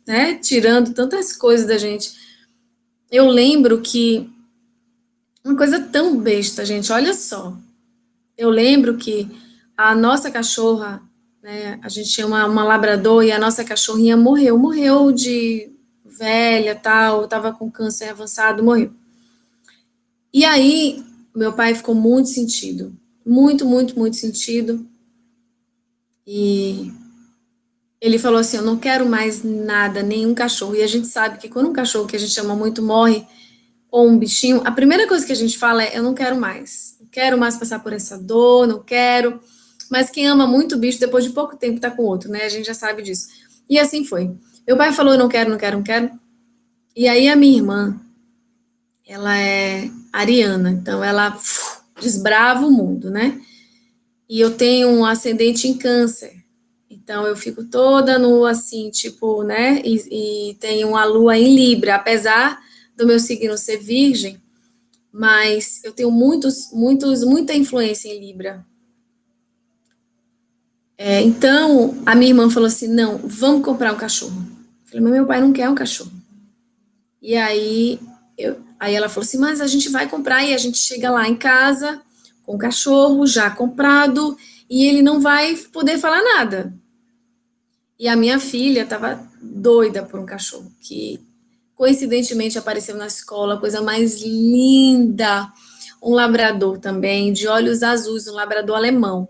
né, tirando tantas coisas da gente. Eu lembro que uma coisa tão besta, gente, olha só. Eu lembro que a nossa cachorra, né, a gente tinha uma labrador e a nossa cachorrinha morreu de velha, tal, tava com câncer avançado, morreu. E aí, meu pai ficou muito sentido. Muito, muito, muito sentido. E ele falou assim: eu não quero mais nada, nenhum cachorro. E a gente sabe que quando um cachorro que a gente ama muito morre, ou um bichinho, a primeira coisa que a gente fala é: eu não quero mais. Não quero mais passar por essa dor, não quero. Mas quem ama muito o bicho, depois de pouco tempo tá com outro, né? A gente já sabe disso. E assim foi. Meu pai falou: eu não quero, não quero, não quero. E aí a minha irmã, ela é ariana, então ela desbrava o mundo, né? E eu tenho um ascendente em câncer. Então eu fico toda no assim, tipo, né? E tenho uma lua em Libra, apesar do meu signo ser virgem, mas eu tenho muita influência em Libra. Então a minha irmã falou assim: não, vamos comprar um cachorro. Eu falei, mas meu pai não quer um cachorro. E aí ela falou assim: mas a gente vai comprar e a gente chega lá em casa com o cachorro já comprado e ele não vai poder falar nada. E a minha filha estava doida por um cachorro, que coincidentemente apareceu na escola, a coisa mais linda. um labrador também, de olhos azuis, um labrador alemão.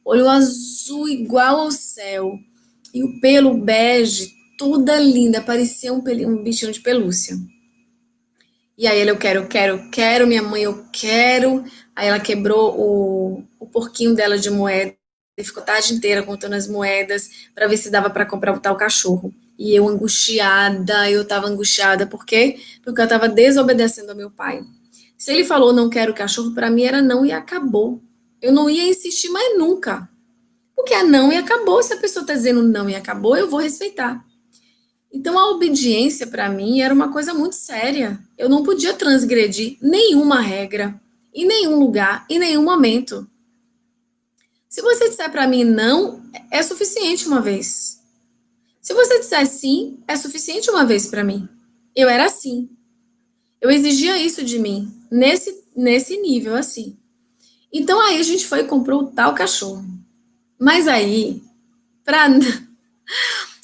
Olho azul igual ao céu. E o pelo bege, toda linda, parecia um bichinho de pelúcia. E aí ele, eu quero, minha mãe, eu quero. Aí ela quebrou o porquinho dela de moeda e ficou a tarde inteira contando as moedas para ver se dava para comprar o tal cachorro. E eu angustiada, eu estava angustiada, por quê? Porque eu estava desobedecendo ao meu pai. Se ele falou não quero cachorro, para mim era não e acabou. Eu não ia insistir mais nunca. Porque é não e acabou. Se a pessoa está dizendo não e acabou, eu vou respeitar. Então, a obediência, para mim, era uma coisa muito séria. Eu não podia transgredir nenhuma regra, em nenhum lugar, em nenhum momento. Se você disser para mim não, é suficiente uma vez. Se você disser sim, é suficiente uma vez para mim. Eu era assim. Eu exigia isso de mim, nesse nível, assim. Então, aí a gente foi e comprou o tal cachorro. Mas aí, para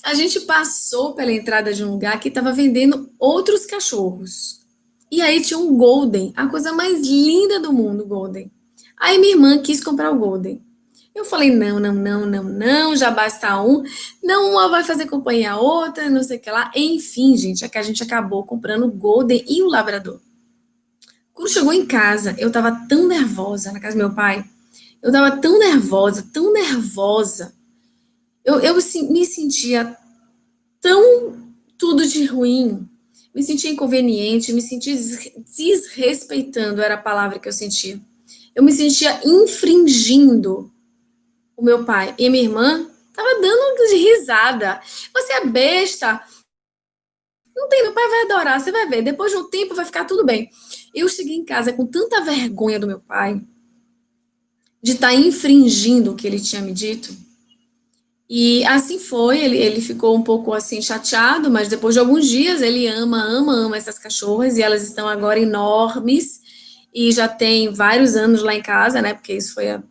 a gente passou pela entrada de um lugar que estava vendendo outros cachorros. E aí tinha um Golden, a coisa mais linda do mundo, Golden. Aí minha irmã quis comprar o Golden. Eu falei, não, não, não, não, não, já basta um. Não, uma vai fazer companhia a outra, não sei o que lá. Enfim, gente, é que a gente acabou comprando o Golden e o Labrador. Quando chegou em casa, eu tava tão nervosa, na casa do meu pai. Eu tava tão nervosa, tão nervosa. Eu assim, me sentia tão tudo de ruim, me sentia inconveniente, me sentia desrespeitando, era a palavra que eu sentia. Eu me sentia infringindo o meu pai. E minha irmã tava dando de risada. Você é besta. Não tem, meu pai vai adorar, você vai ver. Depois de um tempo vai ficar tudo bem. Eu cheguei em casa com tanta vergonha do meu pai, de estar infringindo o que ele tinha me dito. E assim foi, ele ficou um pouco assim chateado, mas depois de alguns dias ele ama essas cachorras e elas estão agora enormes e já tem vários anos lá em casa, né? Porque isso foi há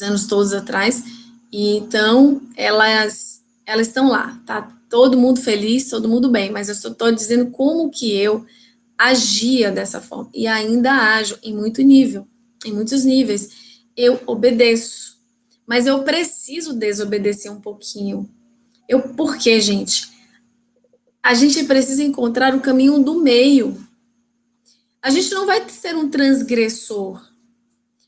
anos todos atrás. E então elas estão lá, tá todo mundo feliz, todo mundo bem, mas eu só estou dizendo como que eu agia dessa forma e ainda ajo em muitos níveis. Eu obedeço, mas eu preciso desobedecer um pouquinho. Por quê, gente? A gente precisa encontrar o caminho do meio. A gente não vai ser um transgressor,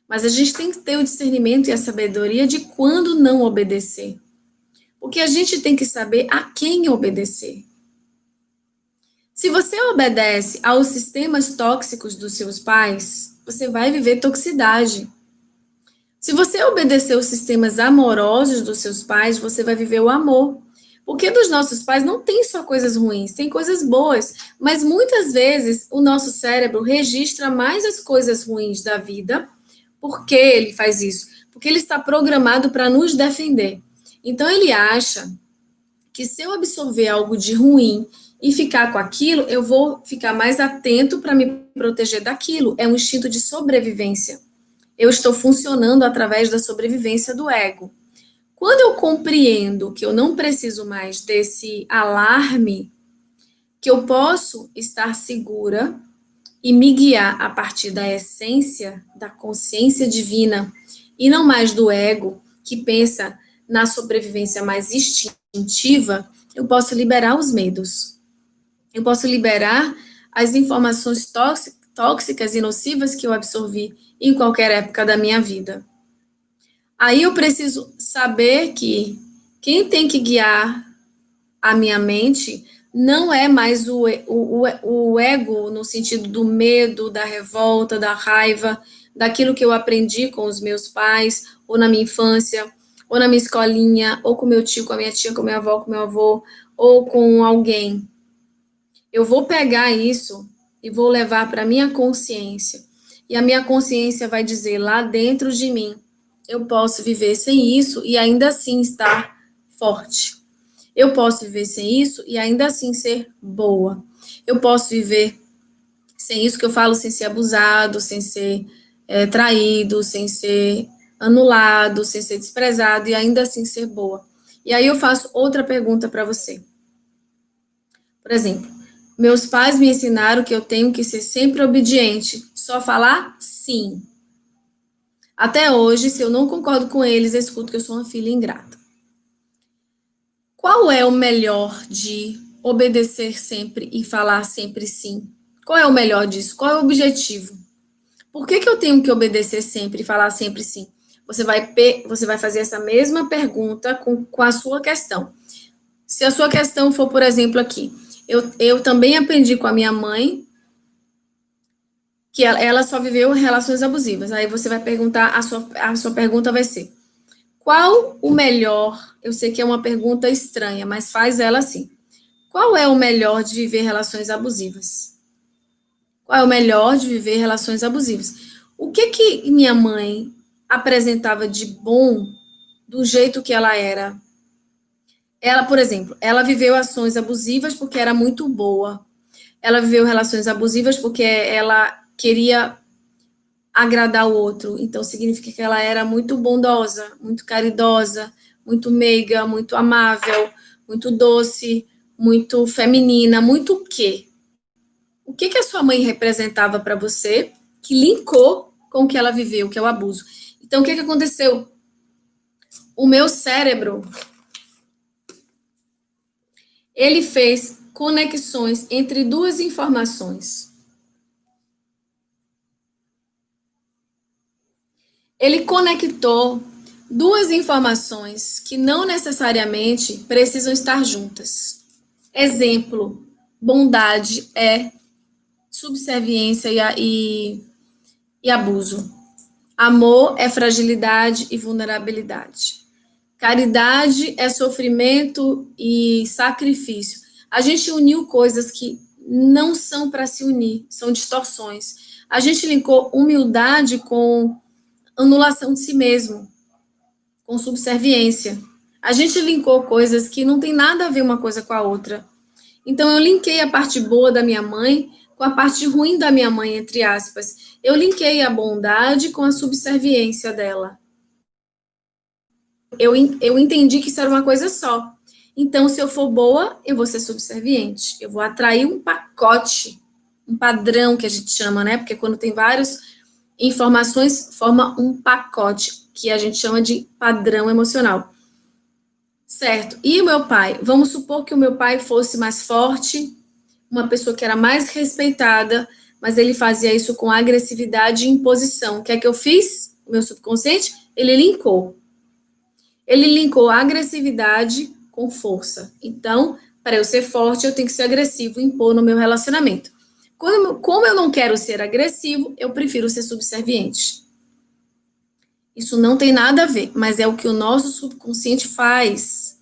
mas a gente tem que ter o discernimento e a sabedoria de quando não obedecer. Porque a gente tem que saber a quem obedecer. Se você obedece aos sistemas tóxicos dos seus pais, você vai viver toxicidade. Se você obedecer aos sistemas amorosos dos seus pais, você vai viver o amor. Porque dos nossos pais não tem só coisas ruins, tem coisas boas. Mas muitas vezes o nosso cérebro registra mais as coisas ruins da vida. Por que ele faz isso? Porque ele está programado para nos defender. Então ele acha que se eu absorver algo de ruim e ficar com aquilo, eu vou ficar mais atento para me proteger daquilo. É um instinto de sobrevivência. Eu estou funcionando através da sobrevivência do ego. Quando eu compreendo que eu não preciso mais desse alarme, que eu posso estar segura e me guiar a partir da essência, da consciência divina, e não mais do ego, que pensa na sobrevivência mais instintiva, eu posso liberar os medos. Eu posso liberar as informações tóxicas e nocivas que eu absorvi em qualquer época da minha vida. Aí eu preciso saber que quem tem que guiar a minha mente não é mais o ego no sentido do medo, da revolta, da raiva, daquilo que eu aprendi com os meus pais, ou na minha infância, ou na minha escolinha, ou com meu tio, com a minha tia, com minha avó, com meu avô, ou com alguém. Eu vou pegar isso e vou levar para a minha consciência. E a minha consciência vai dizer lá dentro de mim, eu posso viver sem isso e ainda assim estar forte. Eu posso viver sem isso e ainda assim ser boa. Eu posso viver sem isso que eu falo, sem ser abusado, sem ser traído, sem ser anulado, sem ser desprezado e ainda assim ser boa. E aí eu faço outra pergunta para você. Por exemplo, meus pais me ensinaram que eu tenho que ser sempre obediente, só falar sim. Até hoje, se eu não concordo com eles, eu escuto que eu sou uma filha ingrata. Qual é o melhor de obedecer sempre e falar sempre sim? Qual é o melhor disso? Qual é o objetivo? Por que eu tenho que obedecer sempre e falar sempre sim? Você vai fazer essa mesma pergunta com a sua questão. Se a sua questão for, por exemplo, aqui, eu também aprendi com a minha mãe que ela só viveu relações abusivas. Aí você vai perguntar, a sua pergunta vai ser: qual o melhor? Eu sei que é uma pergunta estranha, mas faz ela assim. Qual é o melhor de viver relações abusivas? Qual é o melhor de viver relações abusivas? O que minha mãe apresentava de bom do jeito que ela era? Ela, por exemplo, ela viveu ações abusivas porque era muito boa. Ela viveu relações abusivas porque ela queria agradar o outro. Então, significa que ela era muito bondosa, muito caridosa, muito meiga, muito amável, muito doce, muito feminina, muito o quê? O que a sua mãe representava para você que linkou com o que ela viveu, que é o abuso? Então, o que aconteceu? O meu cérebro, ele fez conexões entre duas informações. Ele conectou duas informações que não necessariamente precisam estar juntas. Exemplo, bondade é subserviência e abuso. Amor é fragilidade e vulnerabilidade. Caridade é sofrimento e sacrifício. A gente uniu coisas que não são para se unir, são distorções. A gente linkou humildade com anulação de si mesmo, com subserviência. A gente linkou coisas que não tem nada a ver uma coisa com a outra. Então, eu linkei a parte boa da minha mãe com a parte ruim da minha mãe, entre aspas. Eu linkei a bondade com a subserviência dela. Eu entendi que isso era uma coisa só. Então, se eu for boa, eu vou ser subserviente. Eu vou atrair um pacote, um padrão que a gente chama, né? Porque quando tem várias informações, forma um pacote, que a gente chama de padrão emocional. Certo. E o meu pai? Vamos supor que o meu pai fosse mais forte, uma pessoa que era mais respeitada, mas ele fazia isso com agressividade e imposição. O que é que eu fiz? O meu subconsciente, ele linkou. Ele linkou a agressividade com força. Então, para eu ser forte, eu tenho que ser agressivo e impor no meu relacionamento. Como eu não quero ser agressivo, eu prefiro ser subserviente. Isso não tem nada a ver, mas é o que o nosso subconsciente faz.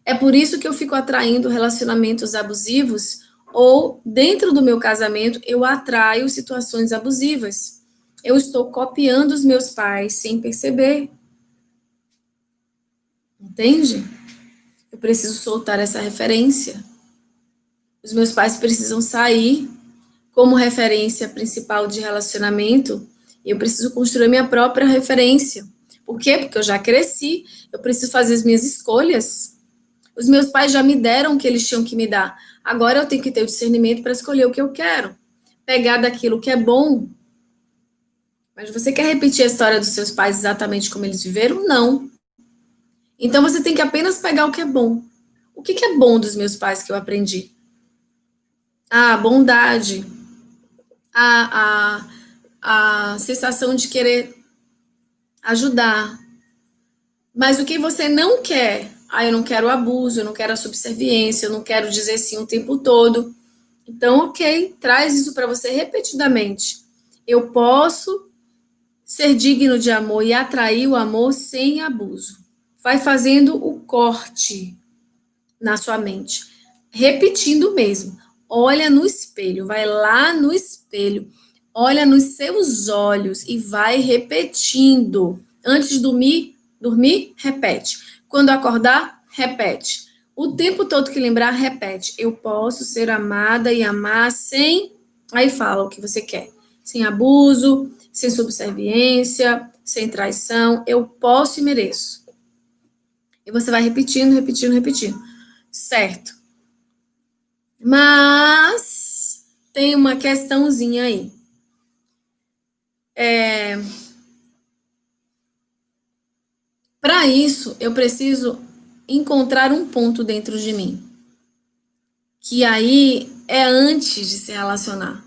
É por isso que eu fico atraindo relacionamentos abusivos, ou dentro do meu casamento eu atraio situações abusivas. Eu estou copiando os meus pais sem perceber. Entende? Eu preciso soltar essa referência. Os meus pais precisam sair como referência principal de relacionamento. E eu preciso construir minha própria referência. Por quê? Porque eu já cresci, eu preciso fazer as minhas escolhas. Os meus pais já me deram o que eles tinham que me dar. Agora eu tenho que ter o discernimento para escolher o que eu quero. Pegar daquilo que é bom. Mas você quer repetir a história dos seus pais exatamente como eles viveram? Não. Então você tem que apenas pegar o que é bom. O que é bom dos meus pais que eu aprendi? A bondade. A sensação de querer ajudar. Mas o que você não quer? Ah, eu não quero abuso, eu não quero a subserviência, eu não quero dizer sim o tempo todo. Então, ok, traz isso para você repetidamente. Eu posso ser digno de amor e atrair o amor sem abuso. Vai fazendo o corte na sua mente. Repetindo mesmo. Olha no espelho, vai lá no espelho, olha nos seus olhos e vai repetindo. Antes de dormir, repete. Quando acordar, repete. O tempo todo que lembrar, repete. Eu posso ser amada e amar sem... Aí fala o que você quer. Sem abuso, sem subserviência, sem traição. Eu posso e mereço. E você vai repetindo, repetindo, repetindo. Certo. Mas tem uma questãozinha aí. Para isso, eu preciso encontrar um ponto dentro de mim, que aí é antes de se relacionar.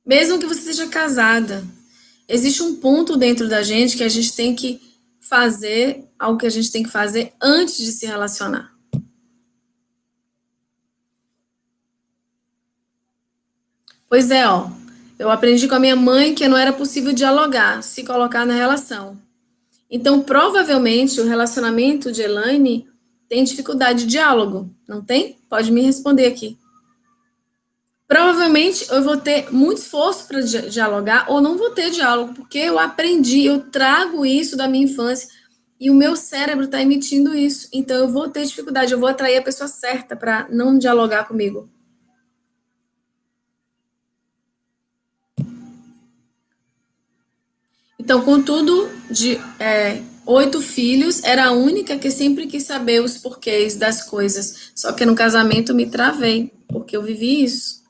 Mesmo que você seja casada, existe um ponto dentro da gente que a gente tem que fazer, algo que a gente tem que fazer antes de se relacionar. Pois é, ó. Eu aprendi com a minha mãe que não era possível dialogar, se colocar na relação. Então, provavelmente, o relacionamento de Elaine tem dificuldade de diálogo, não tem? Pode me responder aqui. Provavelmente eu vou ter muito esforço para dialogar ou não vou ter diálogo, porque eu aprendi, eu trago isso da minha infância e o meu cérebro está emitindo isso. Então eu vou ter dificuldade, eu vou atrair a pessoa certa para não dialogar comigo. Então, contudo, de 8 filhos, era a única que sempre quis saber os porquês das coisas. Só que no casamento me travei, porque eu vivi isso.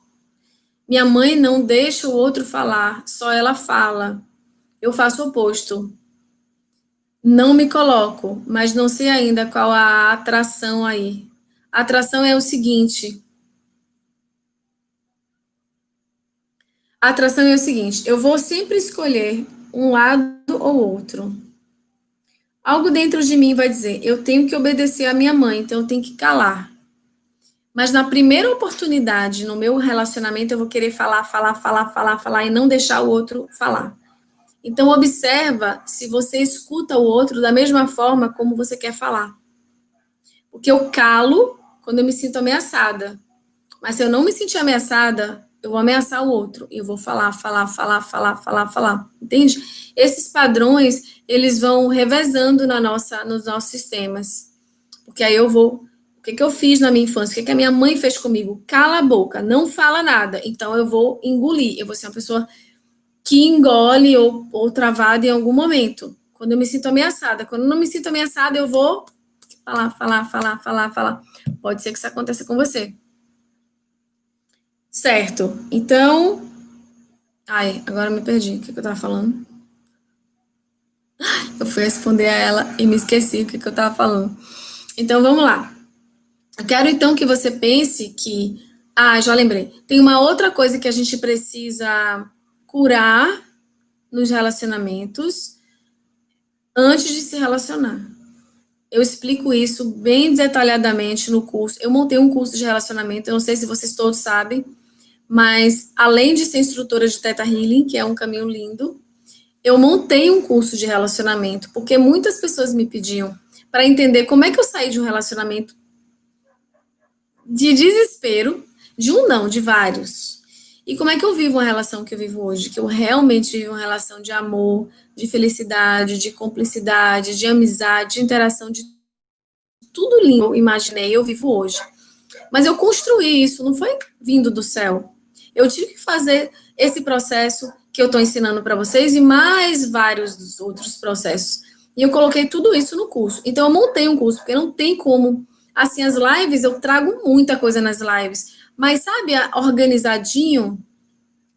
Minha mãe não deixa o outro falar, só ela fala. Eu faço o oposto. Não me coloco, mas não sei ainda qual a atração aí. A atração é o seguinte. A atração é o seguinte, eu vou sempre escolher um lado ou outro. Algo dentro de mim vai dizer, eu tenho que obedecer à minha mãe, então eu tenho que calar. Mas na primeira oportunidade, no meu relacionamento, eu vou querer falar e não deixar o outro falar. Então observa se você escuta o outro da mesma forma como você quer falar. Porque eu calo quando eu me sinto ameaçada. Mas se eu não me sentir ameaçada, eu vou ameaçar o outro. E eu vou falar. Entende? Esses padrões, eles vão revezando nos nossos sistemas. Porque aí eu vou. O que eu fiz na minha infância? O que a minha mãe fez comigo? Cala a boca, não fala nada. Então eu vou engolir. Eu vou ser uma pessoa que engole ou travada em algum momento. Quando eu me sinto ameaçada. Quando eu não me sinto ameaçada, eu vou falar. Pode ser que isso aconteça com você. Certo. Então. Ai, agora eu me perdi. O que eu tava falando? Eu fui responder a ela e me esqueci o que eu tava falando. Então vamos lá. Eu quero então que você pense que. Ah, já lembrei. Tem uma outra coisa que a gente precisa curar nos relacionamentos antes de se relacionar. Eu explico isso bem detalhadamente no curso. Eu montei um curso de relacionamento, eu não sei se vocês todos sabem, mas além de ser instrutora de Theta Healing, que é um caminho lindo, eu montei um curso de relacionamento, porque muitas pessoas me pediam para entender como é que eu saí de um relacionamento de desespero, de um não, de vários. E como é que eu vivo uma relação que eu vivo hoje? Que eu realmente vivo uma relação de amor, de felicidade, de cumplicidade, de amizade, de interação, de tudo lindo eu imaginei, eu vivo hoje. Mas eu construí isso, não foi vindo do céu. Eu tive que fazer esse processo que eu estou ensinando para vocês e mais vários dos outros processos. E eu coloquei tudo isso no curso. Então, eu montei um curso, porque não tem como. Assim, as lives, eu trago muita coisa nas lives. Mas, sabe, organizadinho,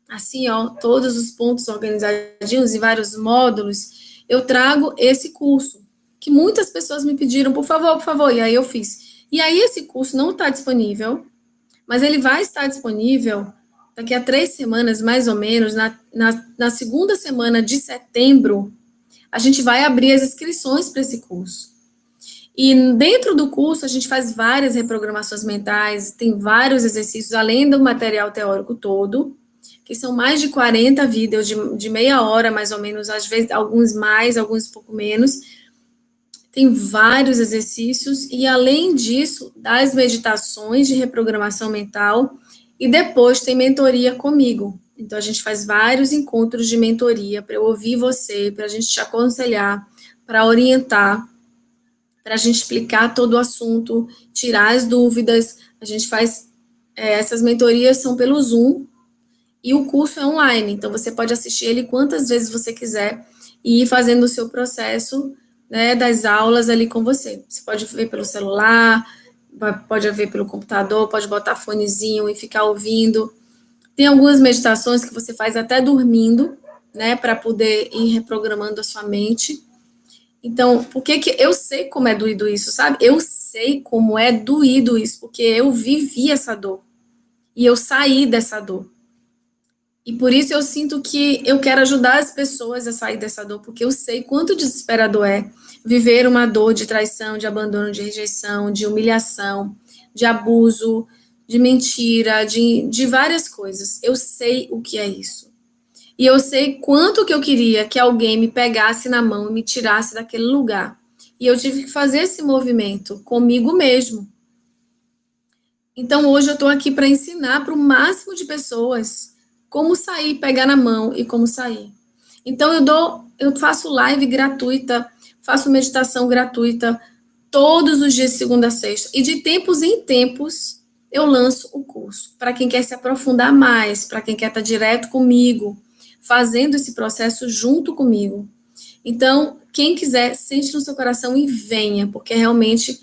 assim, ó, todos os pontos organizadinhos em vários módulos, eu trago esse curso, que muitas pessoas me pediram, por favor, e aí eu fiz. E aí esse curso não está disponível, mas ele vai estar disponível daqui a 3 semanas, mais ou menos, na segunda semana de setembro, a gente vai abrir as inscrições para esse curso. E dentro do curso, a gente faz várias reprogramações mentais, tem vários exercícios, além do material teórico todo, que são mais de 40 vídeos de meia hora, mais ou menos, às vezes alguns mais, alguns um pouco menos. Tem vários exercícios, e além disso, das meditações de reprogramação mental, e depois tem mentoria comigo. Então, a gente faz vários encontros de mentoria para eu ouvir você, para a gente te aconselhar, para orientar, para a gente explicar todo o assunto, tirar as dúvidas. A gente faz, essas mentorias são pelo Zoom, e o curso é online, então você pode assistir ele quantas vezes você quiser e ir fazendo o seu processo, né, das aulas ali com você. Você pode ver pelo celular, pode ver pelo computador, pode botar fonezinho e ficar ouvindo. Tem algumas meditações que você faz até dormindo, né, para poder ir reprogramando a sua mente. Então, por que que eu sei como é doído isso, sabe? Eu sei como é doído isso, porque eu vivi essa dor e eu saí dessa dor. E por isso eu sinto que eu quero ajudar as pessoas a sair dessa dor, porque eu sei quanto desesperador é viver uma dor de traição, de abandono, de rejeição, de humilhação, de abuso, de mentira, de várias coisas. Eu sei o que é isso. E eu sei quanto que eu queria que alguém me pegasse na mão e me tirasse daquele lugar. E eu tive que fazer esse movimento comigo mesmo. Então hoje eu estou aqui para ensinar para o máximo de pessoas como sair, pegar na mão e como sair. Então eu faço live gratuita, faço meditação gratuita todos os dias de segunda a sexta e de tempos em tempos eu lanço o curso para quem quer se aprofundar mais, para quem quer estar direto comigo, fazendo esse processo junto comigo. Então, quem quiser, sente no seu coração e venha, porque realmente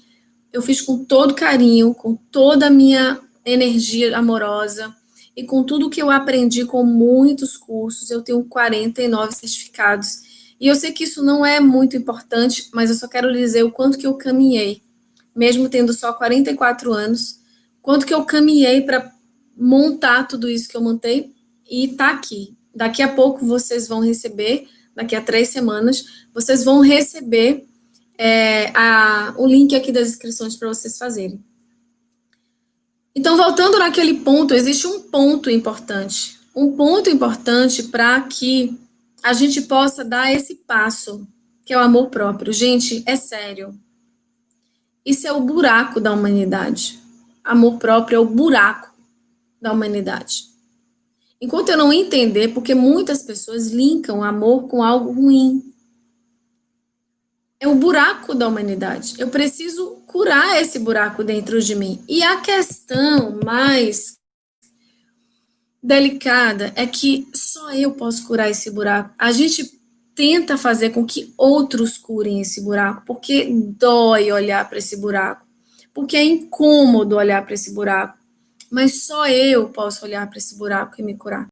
eu fiz com todo carinho, com toda a minha energia amorosa e com tudo que eu aprendi com muitos cursos. Eu tenho 49 certificados. E eu sei que isso não é muito importante, mas eu só quero dizer o quanto que eu caminhei, mesmo tendo só 44 anos, quanto que eu caminhei para montar tudo isso que eu montei e tá aqui. Daqui a pouco vocês vão receber, daqui a 3 semanas, vocês vão receber o link aqui das inscrições para vocês fazerem. Então, voltando naquele ponto, existe um ponto importante. Um ponto importante para que a gente possa dar esse passo, que é o amor próprio. Gente, é sério. Isso é o buraco da humanidade. Amor próprio é o buraco da humanidade. Enquanto eu não entender, porque muitas pessoas linkam amor com algo ruim. É o buraco da humanidade. Eu preciso curar esse buraco dentro de mim. E a questão mais delicada é que só eu posso curar esse buraco. A gente tenta fazer com que outros curem esse buraco, porque dói olhar para esse buraco, porque é incômodo olhar para esse buraco. Mas só eu posso olhar para esse buraco e me curar.